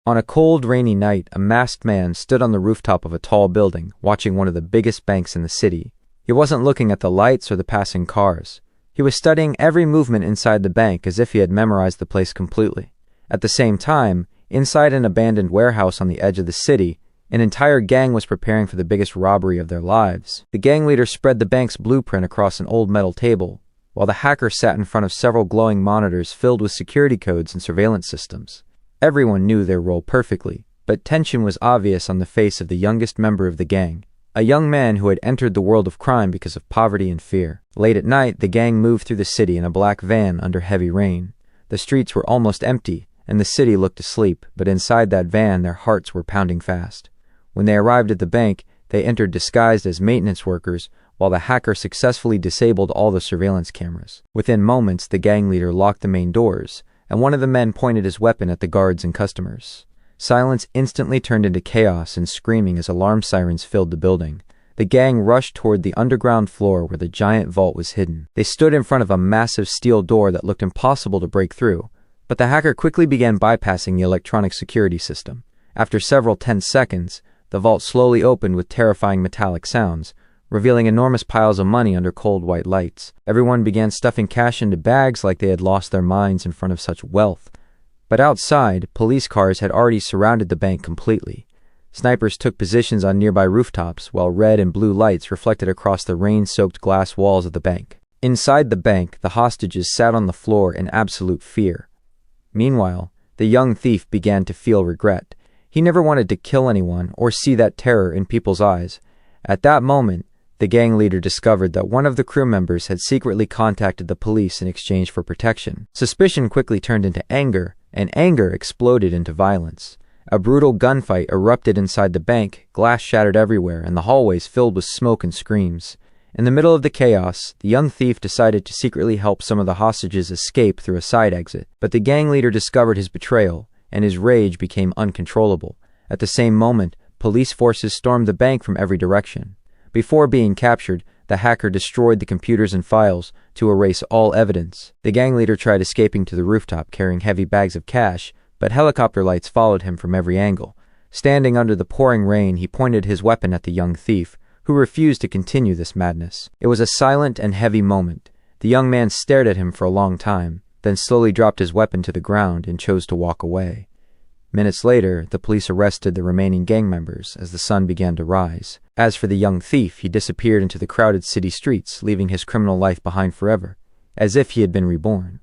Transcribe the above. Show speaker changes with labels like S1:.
S1: On a cold, rainy night, a masked man stood on the rooftop of a tall building, watching one of the biggest banks in the city. He wasn't looking at the lights or the passing cars. He was studying every movement inside the bank as if he had memorized the place completely. At the same time, inside an abandoned warehouse on the edge of the city, an entire gang was preparing for the biggest robbery of their lives. The gang leader spread the bank's blueprint across an old metal table, while the hacker sat in front of several glowing monitors filled with security codes and surveillance systems. Everyone knew their role perfectly, but tension was obvious on the face of the youngest member of the gang, a young man who had entered the world of crime because of poverty and fear. Late at night, the gang moved through the city in a black van under heavy rain. The streets were almost empty, and the city looked asleep, but inside that van their hearts were pounding fast. When they arrived at the bank, they entered disguised as maintenance workers, while the hacker successfully disabled all the surveillance cameras. Within moments, the gang leader locked the main doors, and one of the men pointed his weapon at the guards and customers. Silence instantly turned into chaos and screaming as alarm sirens filled the building. The gang rushed toward the underground floor where the giant vault was hidden. They stood in front of a massive steel door that looked impossible to break through, but the hacker quickly began bypassing the electronic security system. After several tense seconds, the vault slowly opened with terrifying metallic sounds, revealing enormous piles of money under cold white lights. Everyone began stuffing cash into bags like they had lost their minds in front of such wealth. But outside, police cars had already surrounded the bank completely. Snipers took positions on nearby rooftops, while red and blue lights reflected across the rain-soaked glass walls of the bank. Inside the bank, the hostages sat on the floor in absolute fear. Meanwhile, the young thief began to feel regret. He never wanted to kill anyone or see that terror in people's eyes. At that moment, the gang leader discovered that one of the crew members had secretly contacted the police in exchange for protection. Suspicion quickly turned into anger, and anger exploded into violence. A brutal gunfight erupted inside the bank, glass shattered everywhere, and the hallways filled with smoke and screams. In the middle of the chaos, the young thief decided to secretly help some of the hostages escape through a side exit, but the gang leader discovered his betrayal, and his rage became uncontrollable. At the same moment, police forces stormed the bank from every direction. Before being captured, the hacker destroyed the computers and files to erase all evidence. The gang leader tried escaping to the rooftop carrying heavy bags of cash, but helicopter lights followed him from every angle. Standing under the pouring rain, he pointed his weapon at the young thief, who refused to continue this madness. It was a silent and heavy moment. The young man stared at him for a long time, then slowly dropped his weapon to the ground and chose to walk away. Minutes later, the police arrested the remaining gang members as the sun began to rise. As for the young thief, he disappeared into the crowded city streets, leaving his criminal life behind forever, as if he had been reborn.